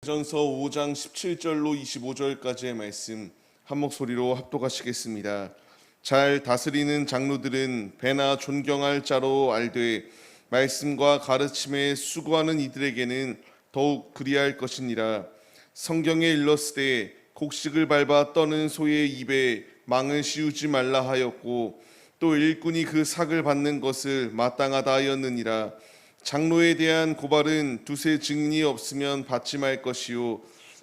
전서 5장 17절로 25절까지의 말씀 한 목소리로 합독하시겠습니다. 잘 다스리는 장로들은 배나 존경할 자로 알되 말씀과 가르침에 수고하는 이들에게는 더욱 그리할 것이니라. 성경에 일렀으되 곡식을 밟아 떠는 소의 입에 망을 씌우지 말라 하였고 또 일꾼이 그 삭을 받는 것을 마땅하다 하였느니라. 장로에 대한 고발은 두세 증인이 없으면 받지 말 것이요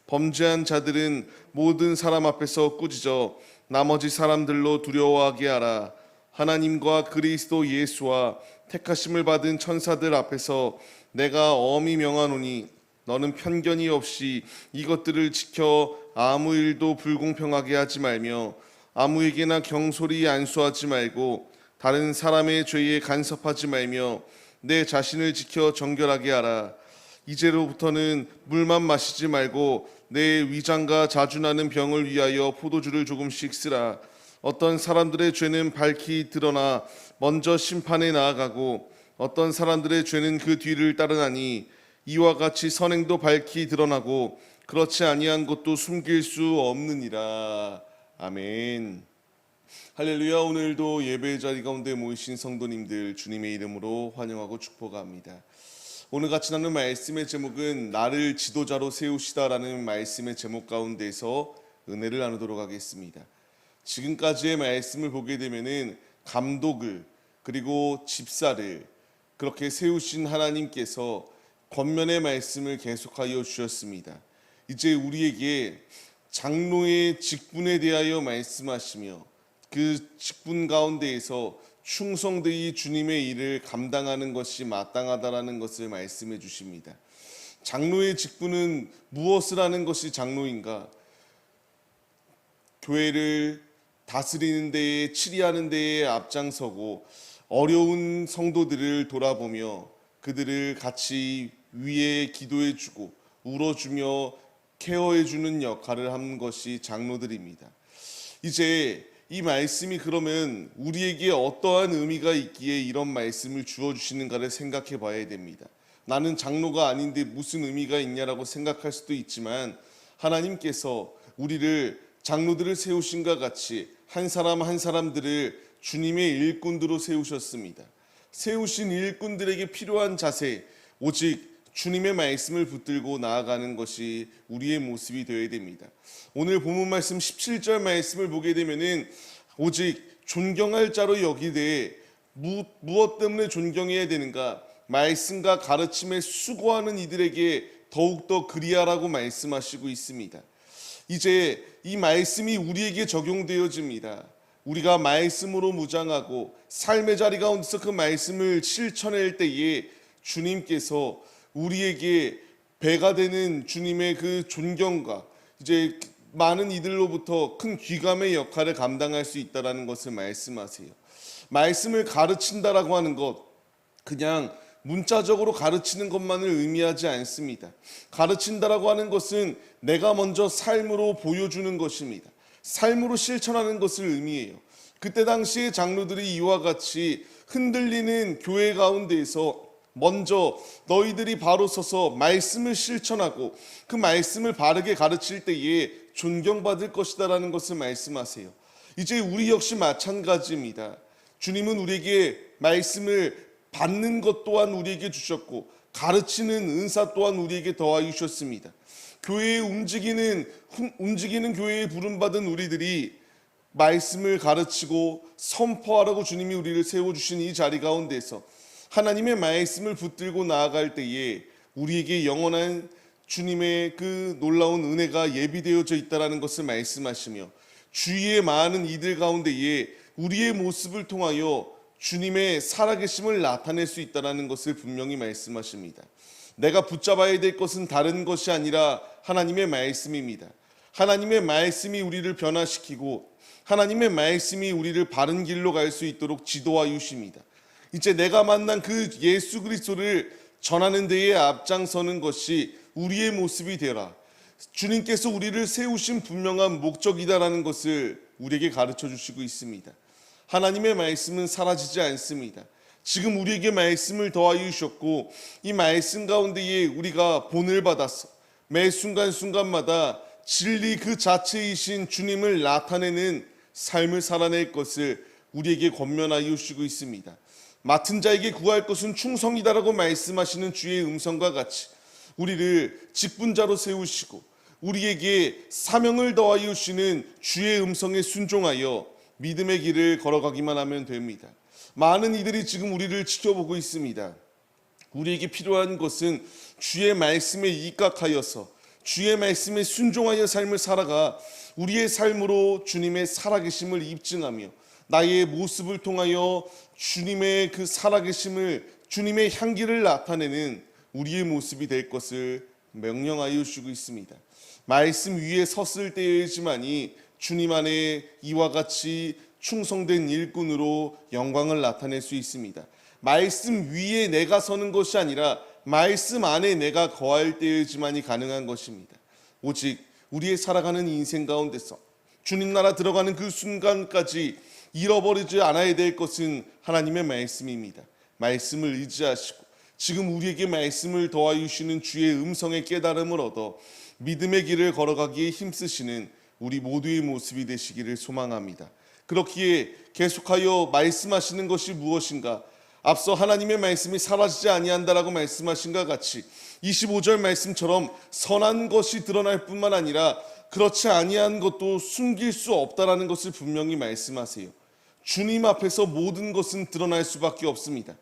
범죄한 자들은 모든 사람 앞에서 꾸짖어 나머지 사람들로 두려워하게 하라. 하나님과 그리스도 예수와 택하심을 받은 천사들 앞에서 내가 엄히 명하노니 너는 편견이 없이 이것들을 지켜 아무 일도 불공평하게 하지 말며 아무에게나 경솔히 안수하지 말고 다른 사람의 죄에 간섭하지 말며 내 자신을 지켜 정결하게 하라. 이제로부터는 물만 마시지 말고 내 위장과 자주나는 병을 위하여 포도주를 조금씩 쓰라. 어떤 사람들의 죄는 밝히 드러나 먼저 심판에 나아가고 어떤 사람들의 죄는 그 뒤를 따르나니 이와 같이 선행도 밝히 드러나고 그렇지 아니한 것도 숨길 수 없느니라. 아멘. 할렐루야. 오늘도 예배 자리 가운데 모이신 성도님들 주님의 이름으로 환영하고 축복합니다. 오늘 같이 나눈 말씀의 제목은 나를 지도자로 세우시다라는 말씀의 제목 가운데서 은혜를 나누도록 하겠습니다. 지금까지의 말씀을 보게 되면은 감독을 그리고 집사를 그렇게 세우신 하나님께서 권면의 말씀을 계속하여 주셨습니다. 이제 우리에게 장로의 직분에 대하여 말씀하시며 그 직분 가운데에서 충성되이 주님의 일을 감당하는 것이 마땅하다라는 것을 말씀해 주십니다. 장로의 직분은 무엇을 하는 것이 장로인가? 교회를 다스리는 데에 치리하는 데에 앞장서고 어려운 성도들을 돌아보며 그들을 같이 위에 기도해 주고 울어주며 케어해 주는 역할을 하는 것이 장로들입니다. 이제 이 말씀이 그러면 우리에게 어떠한 의미가 있기에 이런 말씀을 주어주시는가를 생각해 봐야 됩니다. 나는 장로가 아닌데 무슨 의미가 있냐라고 생각할 수도 있지만 하나님께서 우리를 장로들을 세우신과 같이 한 사람 한 사람들을 주님의 일꾼들로 세우셨습니다. 세우신 일꾼들에게 필요한 자세, 오직 주님의 말씀을 붙들고 나아가는 것이 우리의 모습이 되어야 됩니다. 오늘 본문 말씀 17절 말씀을 보게 되면은 오직 존경할 자로 여기되 무엇 때문에 존경해야 되는가? 말씀과 가르침에 수고하는 이들에게 더욱더 그리하라고 말씀하시고 있습니다. 이제 이 말씀이 우리에게 적용되어집니다. 우리가 말씀으로 무장하고 삶의 자리 가운데서 그 말씀을 실천할 때에 주님께서 우리에게 배가 되는 주님의 그 존경과 이제 많은 이들로부터 큰 귀감의 역할을 감당할 수 있다라는 것을 말씀하세요. 말씀을 가르친다라고 하는 것, 그냥 문자적으로 가르치는 것만을 의미하지 않습니다. 가르친다라고 하는 것은 내가 먼저 삶으로 보여주는 것입니다. 삶으로 실천하는 것을 의미해요. 그때 당시에 장로들이 이와 같이 흔들리는 교회 가운데에서 먼저 너희들이 바로 서서 말씀을 실천하고 그 말씀을 바르게 가르칠 때에 존경받을 것이다라는 것을 말씀하세요. 이제 우리 역시 마찬가지입니다. 주님은 우리에게 말씀을 받는 것 또한 우리에게 주셨고 가르치는 은사 또한 우리에게 더하여 주셨습니다. 교회에 움직이는 교회에 부름받은 우리들이 말씀을 가르치고 선포하라고 주님이 우리를 세워주신 이 자리 가운데서 하나님의 말씀을 붙들고 나아갈 때에 우리에게 영원한 주님의 그 놀라운 은혜가 예비되어져 있다는 것을 말씀하시며 주위의 많은 이들 가운데에 우리의 모습을 통하여 주님의 살아계심을 나타낼 수 있다는 것을 분명히 말씀하십니다. 내가 붙잡아야 될 것은 다른 것이 아니라 하나님의 말씀입니다. 하나님의 말씀이 우리를 변화시키고 하나님의 말씀이 우리를 바른 길로 갈 수 있도록 지도하여 주십니다. 이제 내가 만난 그 예수 그리스도를 전하는 데에 앞장서는 것이 우리의 모습이 되라. 주님께서 우리를 세우신 분명한 목적이다라는 것을 우리에게 가르쳐 주시고 있습니다. 하나님의 말씀은 사라지지 않습니다. 지금 우리에게 말씀을 더하여 주셨고 이 말씀 가운데에 우리가 본을 받았어 매 순간순간마다 진리 그 자체이신 주님을 나타내는 삶을 살아낼 것을 우리에게 권면하여 주시고 있습니다. 맡은 자에게 구할 것은 충성이다라고 말씀하시는 주의 음성과 같이 우리를 직분자로 세우시고 우리에게 사명을 더하여 주시는 주의 음성에 순종하여 믿음의 길을 걸어가기만 하면 됩니다. 많은 이들이 지금 우리를 지켜보고 있습니다. 우리에게 필요한 것은 주의 말씀에 입각하여서 주의 말씀에 순종하여 삶을 살아가 우리의 삶으로 주님의 살아계심을 입증하며 나의 모습을 통하여 주님의 그 살아계심을 주님의 향기를 나타내는 우리의 모습이 될 것을 명령하여 주시고 있습니다. 말씀 위에 섰을 때이지만이 주님 안에 이와 같이 충성된 일꾼으로 영광을 나타낼 수 있습니다. 말씀 위에 내가 서는 것이 아니라 말씀 안에 내가 거할 때에지만이 가능한 것입니다. 오직 우리의 살아가는 인생 가운데서 주님 나라 들어가는 그 순간까지 잃어버리지 않아야 될 것은 하나님의 말씀입니다. 말씀을 의지하시고 지금 우리에게 말씀을 더하여 주시는 주의 음성의 깨달음을 얻어 믿음의 길을 걸어가기에 힘쓰시는 우리 모두의 모습이 되시기를 소망합니다. 그렇기에 계속하여 말씀하시는 것이 무엇인가? 앞서 하나님의 말씀이 사라지지 아니한다라고 말씀하신 것 같이 25절 말씀처럼 선한 것이 드러날 뿐만 아니라 그렇지 아니한 것도 숨길 수 없다라는 것을 분명히 말씀하세요. 주님 앞에서 모든 것은 드러날 수밖에 없습니다.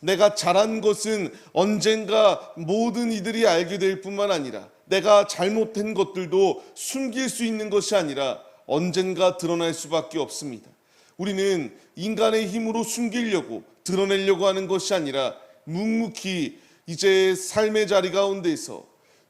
내가 잘한 것은 언젠가 모든 이들이 알게 될 뿐만 아니라 내가 잘못한 것들도 숨길 수 있는 것이 아니라 언젠가 드러날 수밖에 없습니다. 우리는 인간의 힘으로 숨기려고 드러내려고 하는 것이 아니라 묵묵히 이제 삶의 자리 가운데서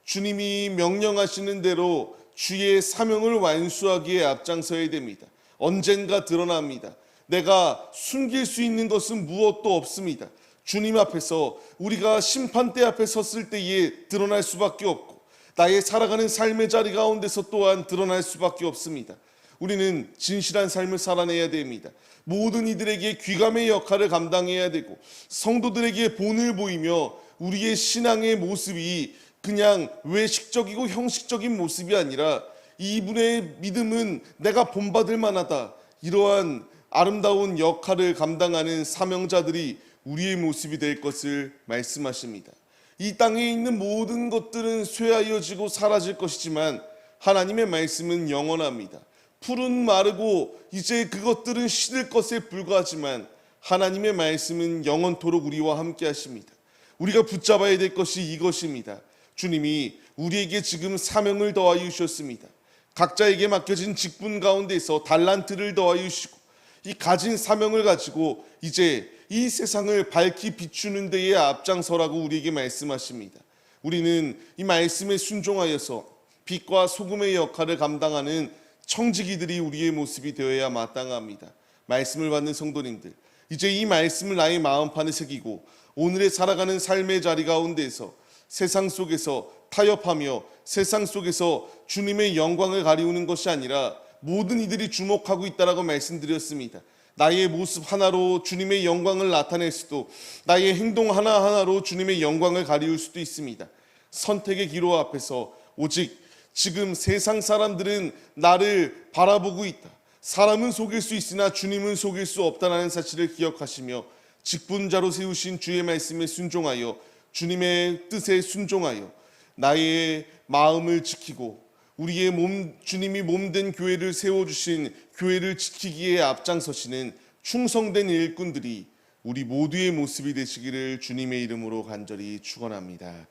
주님이 명령하시는 대로 주의 사명을 완수하기에 앞장서야 됩니다. 언젠가 드러납니다. 내가 숨길 수 있는 것은 무엇도 없습니다. 주님 앞에서 우리가 심판대 앞에 섰을 때에 드러날 수밖에 없고 나의 살아가는 삶의 자리 가운데서 또한 드러날 수밖에 없습니다. 우리는 진실한 삶을 살아내야 됩니다. 모든 이들에게 귀감의 역할을 감당해야 되고 성도들에게 본을 보이며 우리의 신앙의 모습이 그냥 외식적이고 형식적인 모습이 아니라 이분의 믿음은 내가 본받을 만하다. 이러한 아름다운 역할을 감당하는 사명자들이 우리의 모습이 될 것을 말씀하십니다. 이 땅에 있는 모든 것들은 쇠하여지고 사라질 것이지만 하나님의 말씀은 영원합니다. 풀은 마르고 이제 그것들은 시들 것에 불과하지만 하나님의 말씀은 영원토록 우리와 함께 하십니다. 우리가 붙잡아야 될 것이 이것입니다. 주님이 우리에게 지금 사명을 더하여 주셨습니다. 각자에게 맡겨진 직분 가운데서 달란트를 더하여 주시고 이 가진 사명을 가지고 이제 이 세상을 밝히 비추는 데에 앞장서라고 우리에게 말씀하십니다. 우리는 이 말씀에 순종하여서 빛과 소금의 역할을 감당하는 청지기들이 우리의 모습이 되어야 마땅합니다. 말씀을 받는 성도님들, 이제 이 말씀을 나의 마음판에 새기고 오늘의 살아가는 삶의 자리 가운데서 세상 속에서 타협하며 세상 속에서 주님의 영광을 가리우는 것이 아니라 모든 이들이 주목하고 있다라고 말씀드렸습니다. 나의 모습 하나로 주님의 영광을 나타낼 수도 나의 행동 하나하나로 주님의 영광을 가리울 수도 있습니다. 선택의 기로 앞에서 오직 지금 세상 사람들은 나를 바라보고 있다. 사람은 속일 수 있으나 주님은 속일 수 없다는 사실을 기억하시며 직분자로 세우신 주의 말씀에 순종하여 주님의 뜻에 순종하여 나의 마음을 지키고 우리의 주님이 몸된 교회를 세워주신 교회를 지키기에 앞장서시는 충성된 일꾼들이 우리 모두의 모습이 되시기를 주님의 이름으로 간절히 축원합니다.